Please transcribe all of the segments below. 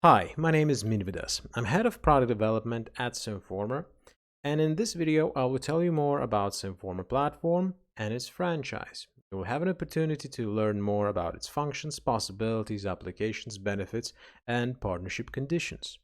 Hi, my name is Minvidas. I'm head of product development at Simformer, and in this video I will tell you more about Simformer platform and its franchise. You will have an opportunity to learn more about its functions, possibilities, applications, benefits, and partnership conditions.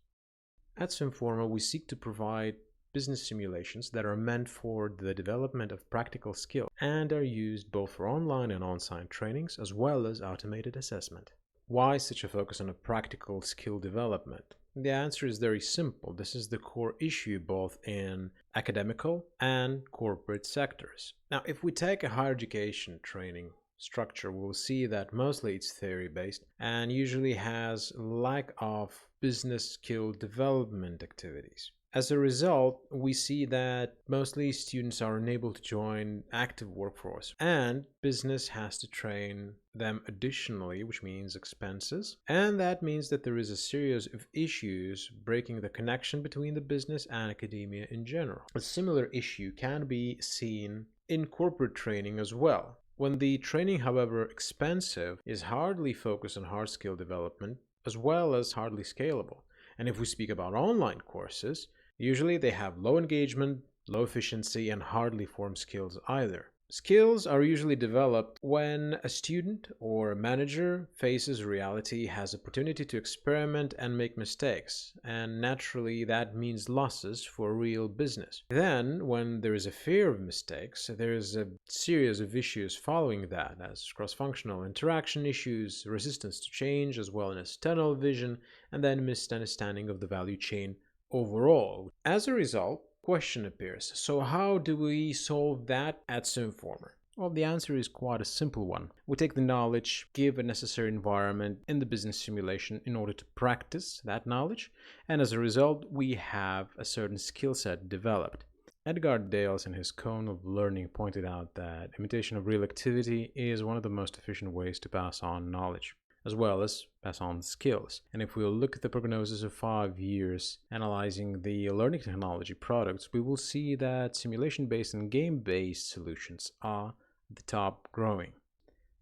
At Simformer, we seek to provide business simulations that are meant for the development of practical skills and are used both for online and on-site trainings as well as automated assessment. Why such a focus on a practical skill development? The answer is very simple. This is the core issue both in academical and corporate sectors. Now, if we take a higher education training structure, we'll see that mostly it's theory-based and usually has lack of business skill development activities. As a result, we see that mostly students are unable to join active workforce and business has to train them additionally, which means expenses. And that means that there is a series of issues breaking the connection between the business and academia in general. A similar issue can be seen in corporate training as well. When the training, however expensive, is hardly focused on hard skill development as well as hardly scalable. And if we speak about online courses, usually they have low engagement, low efficiency, and hardly form skills either. Skills are usually developed when a student or a manager faces reality, has opportunity to experiment and make mistakes, and naturally that means losses for real business. Then, when there is a fear of mistakes, there is a series of issues following that, as cross-functional interaction issues, resistance to change, as well as tunnel vision, and then misunderstanding of the value chain overall. As a result, question appears: so how do we solve that at Simformer? Well, the answer is quite a simple one. We take the knowledge, give a necessary environment in the business simulation in order to practice that knowledge, and as a result, we have a certain skill set developed. Edgar Dales, in his Cone of Learning, pointed out that imitation of real activity is one of the most efficient ways to pass on knowledge, as well as pass on skills. And if we look at the prognosis of 5 years analyzing the learning technology products, we will see that simulation-based and game-based solutions are the top growing.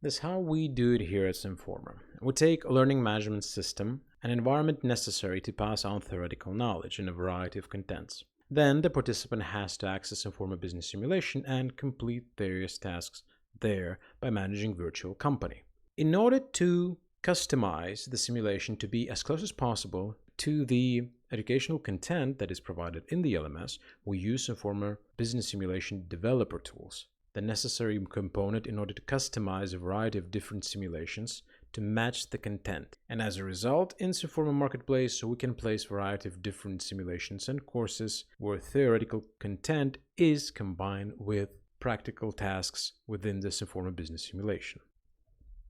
That's how we do it here at Simformer. We take a learning management system, an environment necessary to pass on theoretical knowledge in a variety of contents. Then the participant has to access Simformer Business Simulation and complete various tasks there by managing virtual company. In order to customize the simulation to be as close as possible to the educational content that is provided in the LMS, we use Simformer Business Simulation developer tools, the necessary component in order to customize a variety of different simulations to match the content. And as a result, in Simformer Marketplace, we can place a variety of different simulations and courses where theoretical content is combined with practical tasks within the Simformer Business Simulation.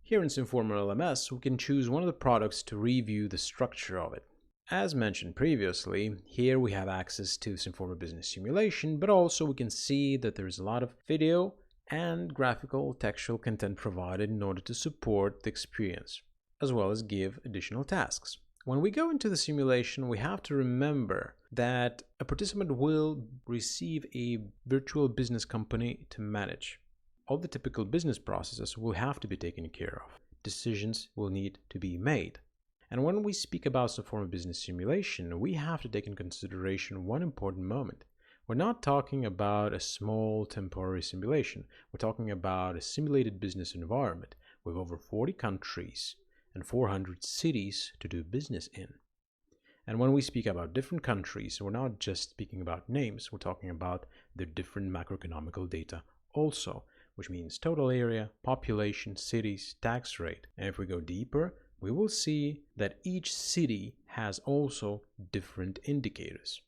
Here in Simformer LMS, we can choose one of the products to review the structure of it. As mentioned previously, here we have access to Simformer Business Simulation, but also we can see that there is a lot of video and graphical textual content provided in order to support the experience, as well as give additional tasks. When we go into the simulation, we have to remember that a participant will receive a virtual business company to manage. All the typical business processes will have to be taken care of. Decisions will need to be made. And when we speak about Simformer Business Simulation, we have to take in consideration one important moment. We're not talking about a small temporary simulation. We're talking about a simulated business environment with over 40 countries and 400 cities to do business in. And when we speak about different countries, we're not just speaking about names, we're talking about their different macroeconomical data also, which means total area, population, cities, tax rate. And if we go deeper, we will see that each city has also different indicators.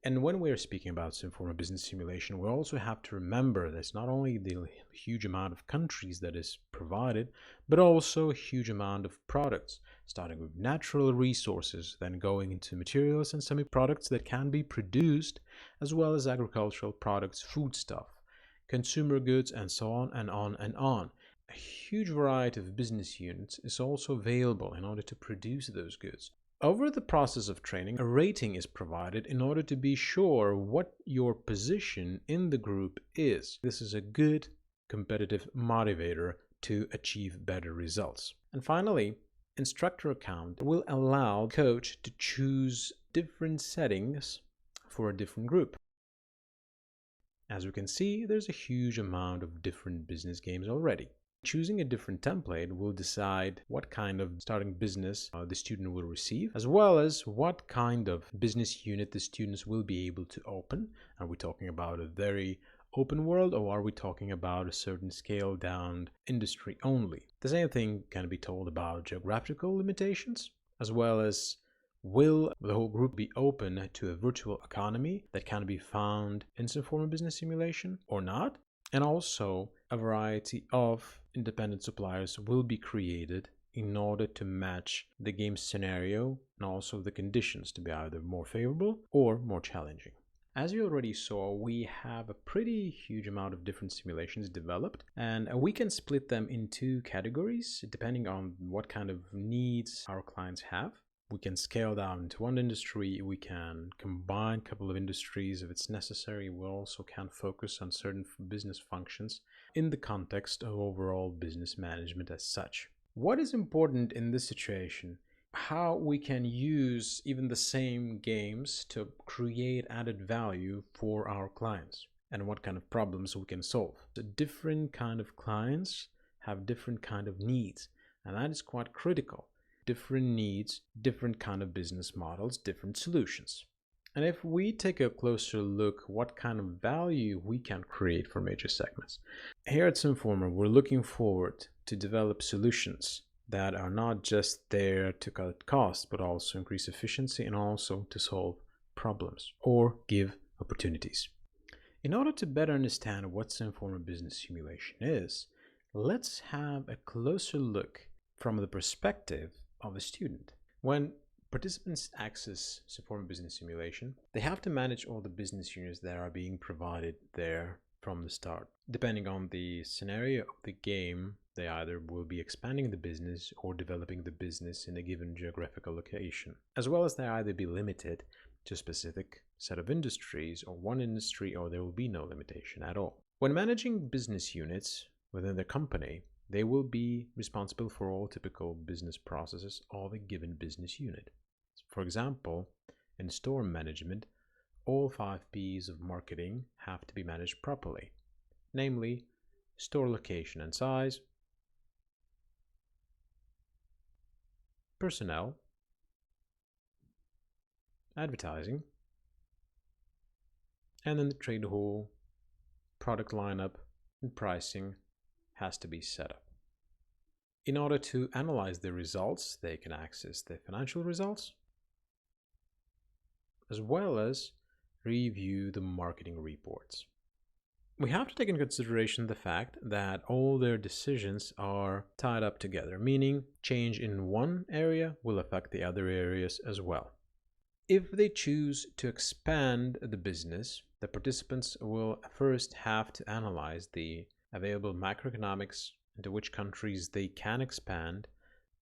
And when we're speaking about Simformer Business Simulation, we also have to remember that it's not only the huge amount of countries that is provided, but also a huge amount of products, starting with natural resources, then going into materials and semi-products that can be produced, as well as agricultural products, foodstuff, consumer goods, and so on and on and on. A huge variety of business units is also available in order to produce those goods. Over the process of training, a rating is provided in order to be sure what your position in the group is. This is a good competitive motivator to achieve better results. And finally, instructor account will allow coach to choose different settings for a different group. As we can see, there's a huge amount of different business games already. Choosing a different template will decide what kind of starting business the student will receive, as well as what kind of business unit the students will be able to open. Are we talking about a very open world, or are we talking about a certain scale down industry only? The same thing can be told about geographical limitations, as well as will the whole group be open to a virtual economy that can be found in Simformer Business Simulation or not? And also, a variety of independent suppliers will be created in order to match the game scenario and also the conditions to be either more favorable or more challenging. As you already saw, we have a pretty huge amount of different simulations developed, and we can split them in two categories depending on what kind of needs our clients have. We can scale down into one industry, we can combine a couple of industries if it's necessary. We also can focus on certain business functions in the context of overall business management as such. What is important in this situation? How we can use even the same games to create added value for our clients, and what kind of problems we can solve. The different kind of clients have different kind of needs, and that is quite critical. Different needs, different kind of business models, different solutions. And if we take a closer look what kind of value we can create for major segments. Here at Simformer, we're looking forward to develop solutions that are not just there to cut costs, but also increase efficiency and also to solve problems or give opportunities. In order to better understand what Simformer Business Simulation is, let's have a closer look from the perspective of a student. When participants access Simformer Business Simulation, they have to manage all the business units that are being provided there from the start. Depending on the scenario of the game, they either will be expanding the business or developing the business in a given geographical location, as well as they either be limited to a specific set of industries or one industry, or there will be no limitation at all. When managing business units within the company, they will be responsible for all typical business processes of a given business unit. For example, in store management, all 5 P's of marketing have to be managed properly, namely store location and size, personnel, advertising, and then the trade hall, product lineup, and pricing has to be set up. In order to analyze the results, they can access the financial results, as well as review the marketing reports. We have to take into consideration the fact that all their decisions are tied up together, meaning change in one area will affect the other areas as well. If they choose to expand the business, the participants will first have to analyze the available macroeconomics, into which countries they can expand.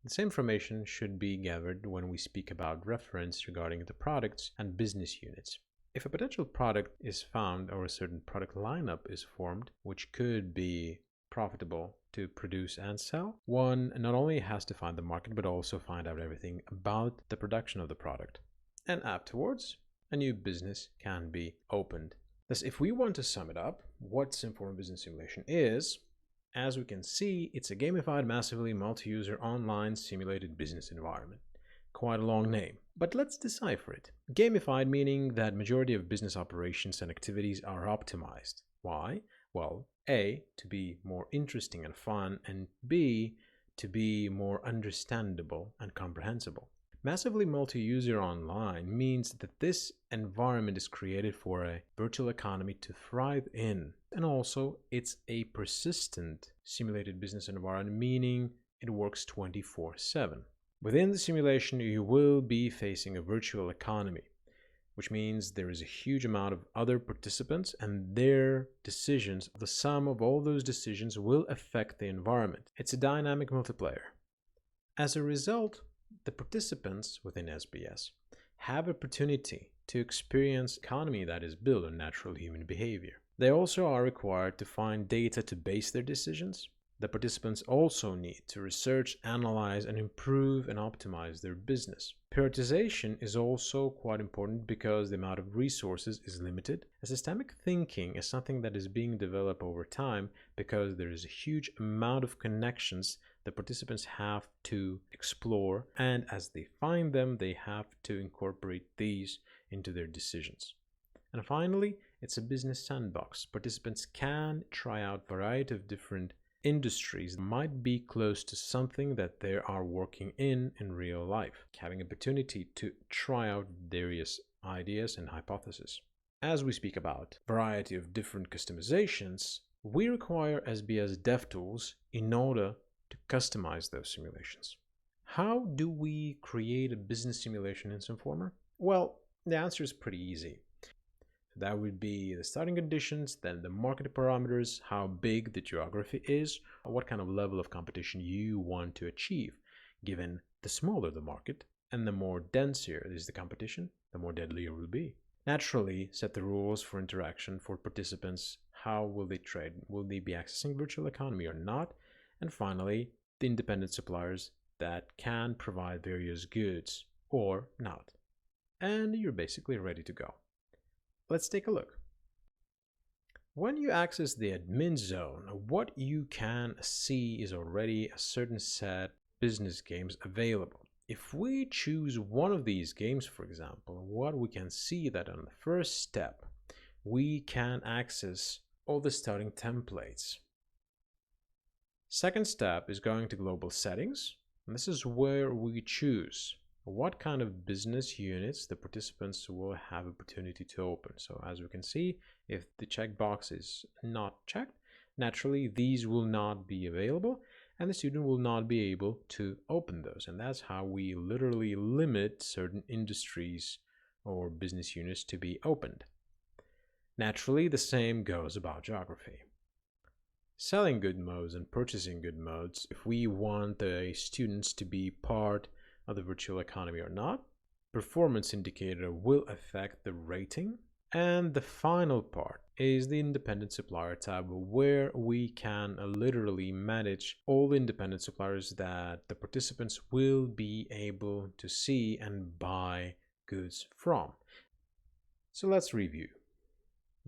The same information should be gathered when we speak about reference regarding the products and business units. If a potential product is found or a certain product lineup is formed, which could be profitable to produce and sell, one not only has to find the market, but also find out everything about the production of the product. And afterwards, a new business can be opened. Thus, if we want to sum it up, what Simformer Business Simulation is, as we can see, it's a gamified, massively multi-user online simulated business environment. Quite a long name, but let's decipher it. Gamified meaning that majority of business operations and activities are optimized. Why? Well, A, to be more interesting and fun, and B, to be more understandable and comprehensible. Massively multi-user online means that this environment is created for a virtual economy to thrive in. And also, it's a persistent simulated business environment, meaning it works 24/7. Within the simulation, you will be facing a virtual economy, which means there is a huge amount of other participants and their decisions. The sum of all those decisions will affect the environment. It's a dynamic multiplayer. As a result, the participants within SBS have opportunity to experience economy that is built on natural human behavior. They also are required to find data to base their decisions, The participants also need to research, analyze, and improve and optimize their business. Prioritization is also quite important because the amount of resources is limited. Systemic thinking is something that is being developed over time because there is a huge amount of connections the participants have to explore, and as they find them, they have to incorporate these into their decisions. And finally, it's a business sandbox. Participants can try out a variety of different industries that might be close to something that they are working in real life, having opportunity to try out various ideas and hypotheses. As we speak about variety of different customizations, we require SBS DevTools in order to customize those simulations. How do we create a business simulation in Simformer? Well, the answer is pretty easy. That would be the starting conditions, then the market parameters, how big the geography is, what kind of level of competition you want to achieve. Given the smaller the market and the more denser is the competition, the more deadly it will be. Naturally, set the rules for interaction for participants. How will they trade? Will they be accessing virtual economy or not? And finally, the independent suppliers that can provide various goods or not. And you're basically ready to go. Let's take a look. When you access the admin zone, what you can see is already a certain set of business games available. If we choose one of these games, for example, what we can see that on the first step, we can access all the starting templates. Second step is going to global settings, and this is where we choose what kind of business units the participants will have opportunity to open. So as we can see, if the checkbox is not checked, naturally these will not be available and the student will not be able to open those. And that's how we literally limit certain industries or business units to be opened. Naturally, the same goes about geography. Selling good modes and purchasing good modes, if we want the students to be part of the virtual economy or not. Performance indicator will affect the rating. And the final part is the independent supplier tab, where we can literally manage all the independent suppliers that the participants will be able to see and buy goods from. So let's review.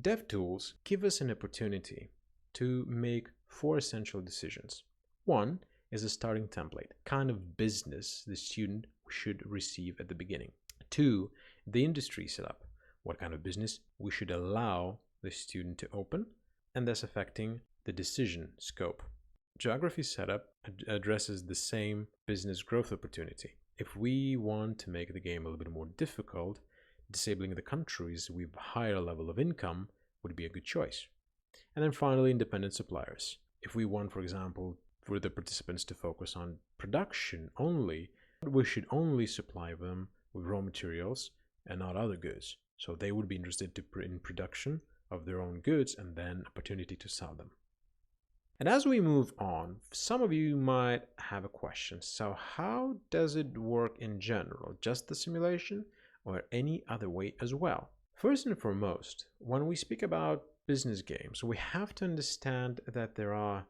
DevTools give us an opportunity to make 4 essential decisions. 1 is a starting template, kind of business the student should receive at the beginning. 2, the industry setup, what kind of business we should allow the student to open, and thus affecting the decision scope. Geography setup addresses the same business growth opportunity. If we want to make the game a little bit more difficult, disabling the countries with higher level of income would be a good choice. And then finally, independent suppliers. If we want, for example, for the participants to focus on production only, we should only supply them with raw materials and not other goods. So they would be interested in production of their own goods and then opportunity to sell them. And as we move on, some of you might have a question. So how does it work in general? Just the simulation or any other way as well? First and foremost, when we speak about business games, we have to understand that there are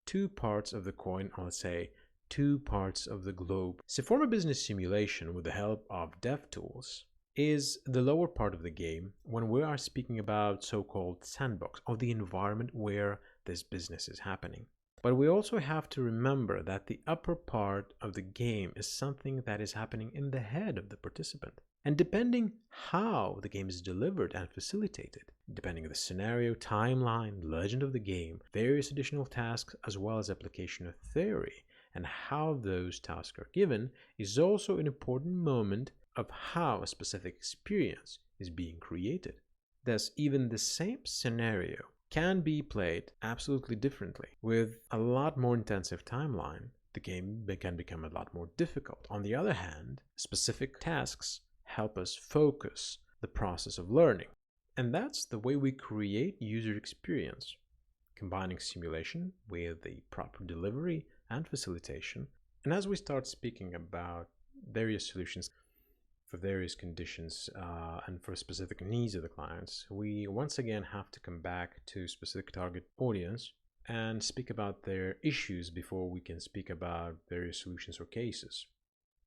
2 parts of the coin, or let's say 2 parts of the globe. Simformer Business Simulation, with the help of DevTools, is the lower part of the game when we are speaking about so-called sandbox, or the environment where this business is happening. But we also have to remember that the upper part of the game is something that is happening in the head of the participant. And depending how the game is delivered and facilitated, depending on the scenario, timeline, legend of the game, various additional tasks, as well as application of theory, and how those tasks are given, is also an important moment of how a specific experience is being created. Thus, even the same scenario can be played absolutely differently. With a lot more intensive timeline, the game can become a lot more difficult. On the other hand, specific tasks help us focus the process of learning. And that's the way we create user experience, combining simulation with the proper delivery and facilitation. And as we start speaking about various solutions for various conditions and for specific needs of the clients, we once again have to come back to specific target audience and speak about their issues before we can speak about various solutions or cases.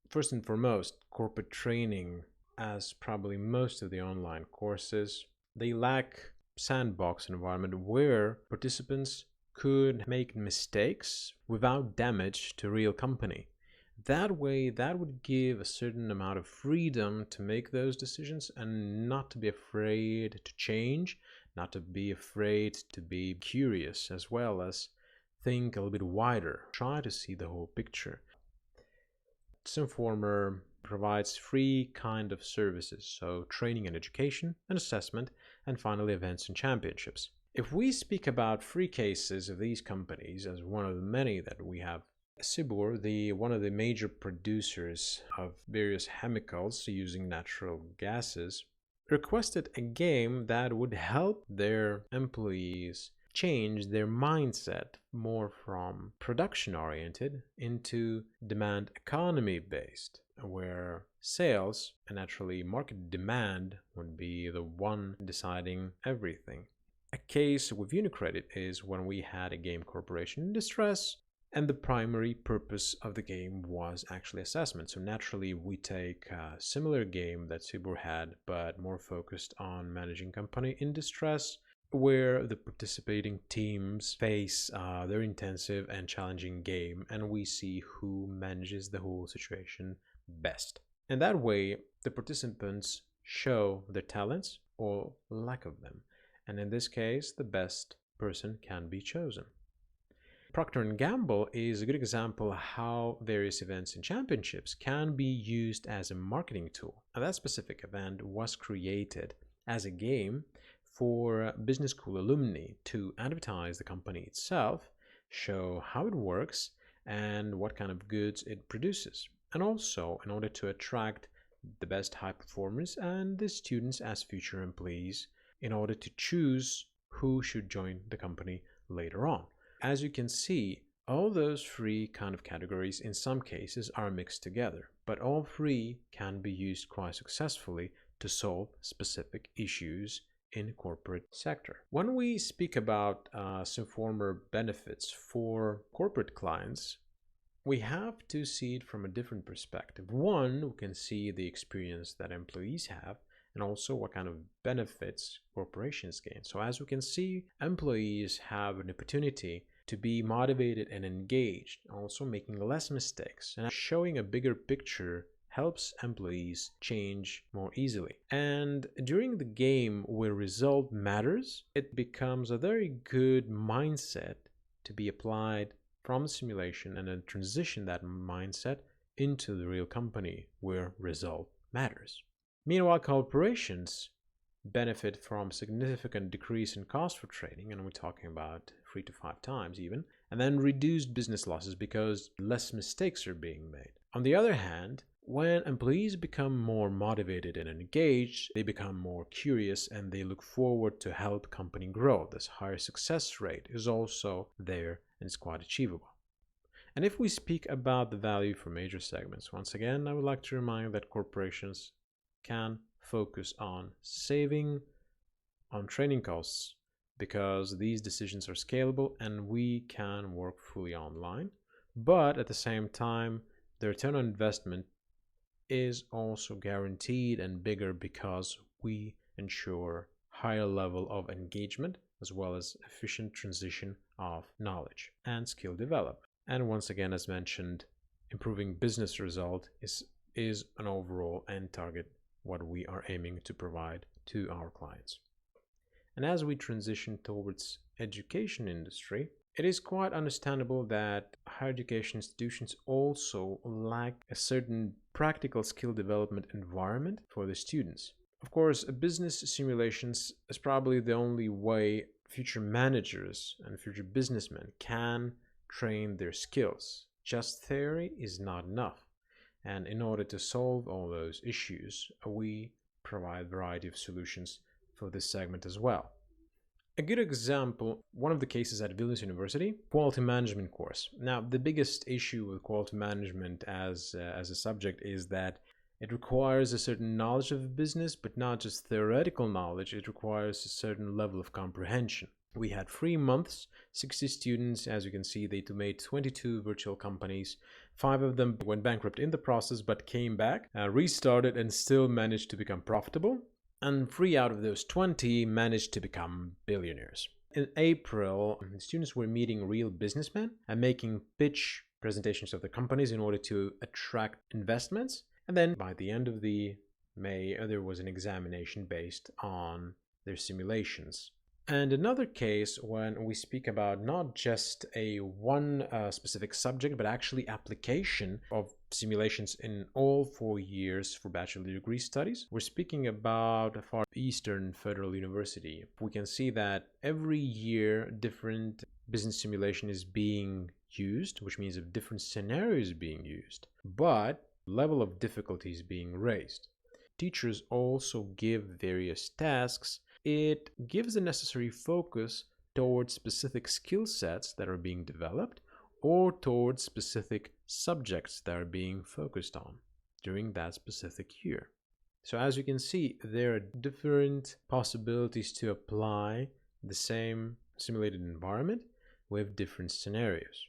First and foremost, corporate training, as probably most of the online courses, they lack sandbox environment where participants could make mistakes without damage to real company. That way, that would give a certain amount of freedom to make those decisions and not to be afraid to change, not to be afraid to be curious, as well as think a little bit wider, try to see the whole picture. Simformer provides free kind of services, so training and education and assessment, and finally events and championships. If we speak about free cases of these companies as one of the many that we have, Sibur, one of the major producers of various chemicals using natural gases, requested a game that would help their employees change their mindset more from production oriented into demand economy based, where sales and naturally market demand would be the one deciding everything. A case with Unicredit is when we had a game corporation in distress and the primary purpose of the game was actually assessment. So naturally we take a similar game that Sibur had, but more focused on managing company in distress, where the participating teams face their intensive and challenging game, and we see who manages the whole situation best. And that way, the participants show their talents or lack of them. And in this case, the best person can be chosen. Procter & Gamble is a good example of how various events and championships can be used as a marketing tool. And that specific event was created as a game for business school alumni to advertise the company itself, show how it works and what kind of goods it produces, and also in order to attract the best high performers and the students as future employees in order to choose who should join the company later on. As you can see, all those three kind of categories in some cases are mixed together, but all three can be used quite successfully to solve specific issues in corporate sector. When we speak about Simformer benefits for corporate clients, we have to see it from a different perspective. One, we can see the experience that employees have and also what kind of benefits corporations gain. So as we can see, employees have an opportunity to be motivated and engaged, also making less mistakes, and showing a bigger picture helps employees change more easily. And during the game where result matters, it becomes a very good mindset to be applied from the simulation and then transition that mindset into the real company where result matters. Meanwhile, corporations benefit from significant decrease in cost for training, and we're talking about 3 to 5 times even, and then reduced business losses because less mistakes are being made. On the other hand, when employees become more motivated and engaged, they become more curious and they look forward to help company grow. This higher success rate is also there and it's quite achievable. And if we speak about the value for major segments, once again, I would like to remind that corporations can focus on saving on training costs because these decisions are scalable and we can work fully online. But at the same time, the return on investment is also guaranteed and bigger because we ensure higher level of engagement as well as efficient transition of knowledge and skill development. And once again, as mentioned, improving business result is an overall end target what we are aiming to provide to our clients. And as we transition towards education industry, it is quite understandable that higher education institutions also lack a certain practical skill development environment for the students. Of course, business simulations is probably the only way future managers and future businessmen can train their skills. Just theory is not enough. And in order to solve all those issues, we provide a variety of solutions for this segment as well. A good example, one of the cases at Vilnius University, quality management course. Now, the biggest issue with quality management as a subject is that it requires a certain knowledge of the business, but not just theoretical knowledge. It requires a certain level of comprehension. We had 3 months, 60 students. As you can see, they made 22 virtual companies. 5 of them went bankrupt in the process, but came back, restarted, and still managed to become profitable. And 3 out of those 20 managed to become billionaires. In April, students were meeting real businessmen and making pitch presentations of the companies in order to attract investments. And then by the end of the May, there was an examination based on their simulations. And another case when we speak about not just a one specific subject, but actually application of simulations in all 4 years for bachelor degree studies. We're speaking about Far Eastern Federal University. We can see that every year different business simulation is being used, which means of different scenarios being used, but level of difficulty is being raised. Teachers also give various tasks. It gives the necessary focus towards specific skill sets that are being developed or towards specific subjects that are being focused on during that specific year. So as you can see, there are different possibilities to apply the same simulated environment with different scenarios.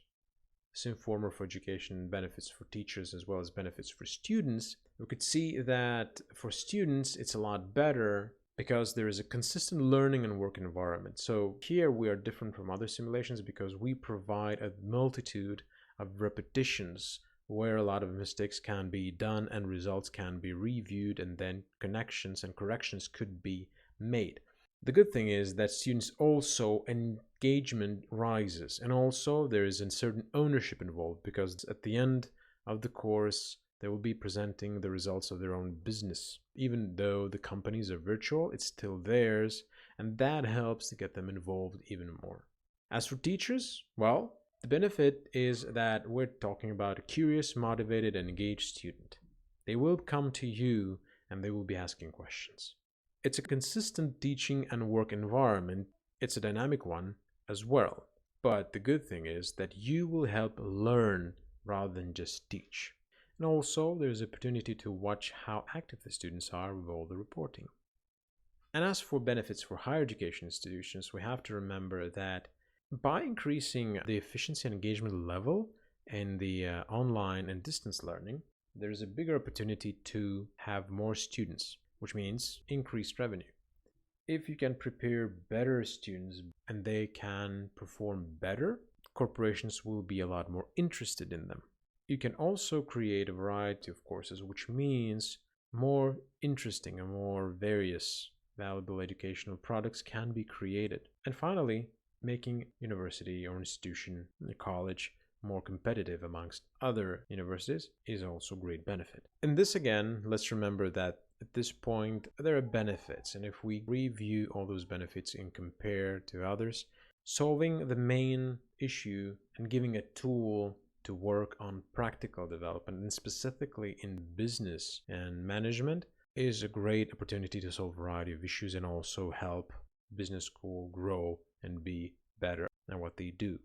Simformer for education benefits for teachers as well as benefits for students. We could see that for students, it's a lot better because there is a consistent learning and work environment. So here we are different from other simulations because we provide a multitude of repetitions where a lot of mistakes can be done and results can be reviewed, and then connections and corrections could be made. The good thing is that students also engagement rises, and also there is a certain ownership involved because at the end of the course they will be presenting the results of their own business. Even though the companies are virtual, it's still theirs, and that helps to get them involved even more. As for teachers, well, the benefit is that we're talking about a curious, motivated, and engaged student. They will come to you and they will be asking questions. It's a consistent teaching and work environment. It's a dynamic one as well. But the good thing is that you will help learn rather than just teach. And also, there's opportunity to watch how active the students are with all the reporting. And as for benefits for higher education institutions, we have to remember that by increasing the efficiency and engagement level in the online and distance learning, there's a bigger opportunity to have more students, which means increased revenue. If you can prepare better students and they can perform better, corporations will be a lot more interested in them. You can also create a variety of courses, which means more interesting and more various valuable educational products can be created. And finally, making university or institution, a college, more competitive amongst other universities is also a great benefit. And this again, let's remember that at this point there are benefits, and if we review all those benefits and compare to others, solving the main issue and giving a tool to work on practical development, and specifically in business and management, is a great opportunity to solve a variety of issues and also help business school grow and be better at what they do.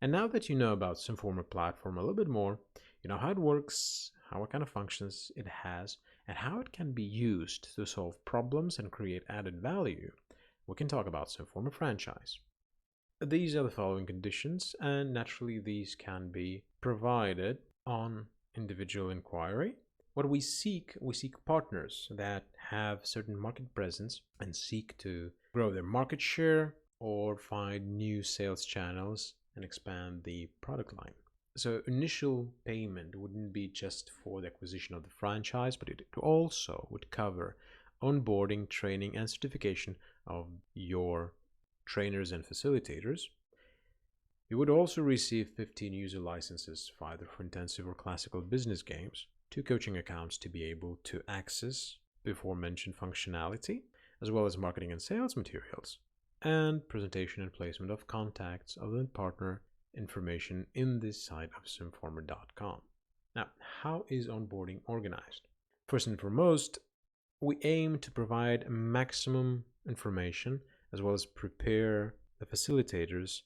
And now that you know about Simformer platform a little bit more, you know how it works, what kind of functions it has, and how it can be used to solve problems and create added value, we can talk about Simformer Franchise. These are the following conditions, and naturally these can be provided on individual inquiry. What we seek partners that have certain market presence and seek to grow their market share or find new sales channels and expand the product line. So initial payment wouldn't be just for the acquisition of the franchise, but it also would cover onboarding, training, and certification of your trainers and facilitators. You would also receive 15 user licenses, either for intensive or classical business games, 2 coaching accounts to be able to access before mentioned functionality, as well as marketing and sales materials, and presentation and placement of contacts of the partner information in this site of simformer.com. Now, how is onboarding organized? First and foremost, we aim to provide maximum information as well as prepare the facilitators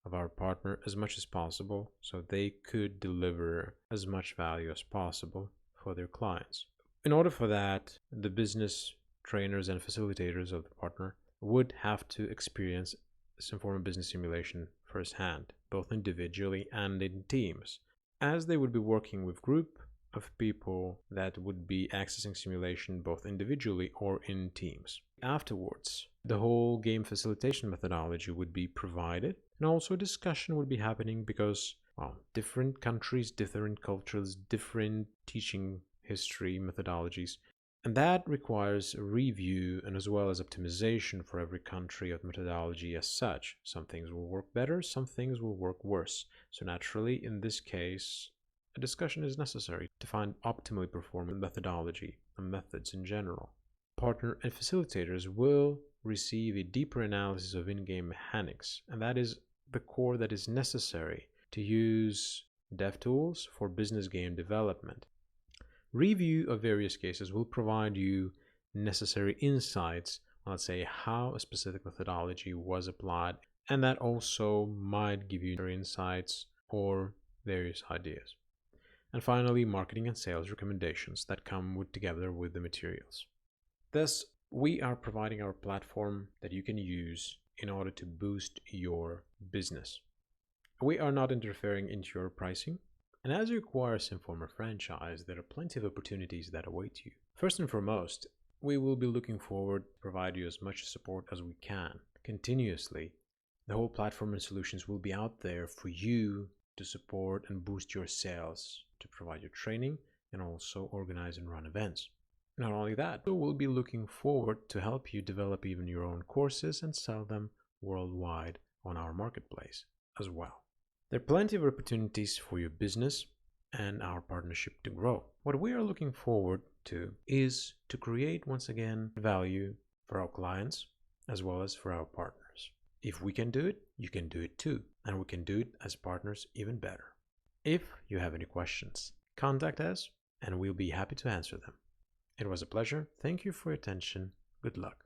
of our partner as much as possible so they could deliver as much value as possible for their clients. In order for that, the business trainers and facilitators of the partner would have to experience Simformer Business Simulation firsthand, both individually and in teams, as they would be working with group of people that would be accessing simulation both individually or in teams. Afterwards, the whole game facilitation methodology would be provided, and also discussion would be happening because, well, different countries, different cultures, different teaching history methodologies, and that requires a review and as well as optimization for every country of methodology as such. Some things will work better, some things will work worse. So naturally, in this case, a discussion is necessary to find optimally performing methodology and methods in general. Partner and facilitators will receive a deeper analysis of in-game mechanics, and that is the core that is necessary to use dev tools for business game development. Review of various cases will provide you necessary insights on, let's say, how a specific methodology was applied, and that also might give you insights or various ideas. And finally, marketing and sales recommendations that come together with the materials. Thus, we are providing our platform that you can use in order to boost your business. We are not interfering into your pricing. And as you acquire Simformer Franchise, there are plenty of opportunities that await you. First and foremost, we will be looking forward to provide you as much support as we can. Continuously, the whole platform and solutions will be out there for you to support and boost your sales, to provide your training, and also organize and run events. Not only that, we'll be looking forward to help you develop even your own courses and sell them worldwide on our marketplace as well. There are plenty of opportunities for your business and our partnership to grow. What we are looking forward to is to create, once again, value for our clients as well as for our partners. If we can do it, you can do it too, and we can do it as partners even better. If you have any questions, contact us and we'll be happy to answer them. It was a pleasure. Thank you for your attention. Good luck.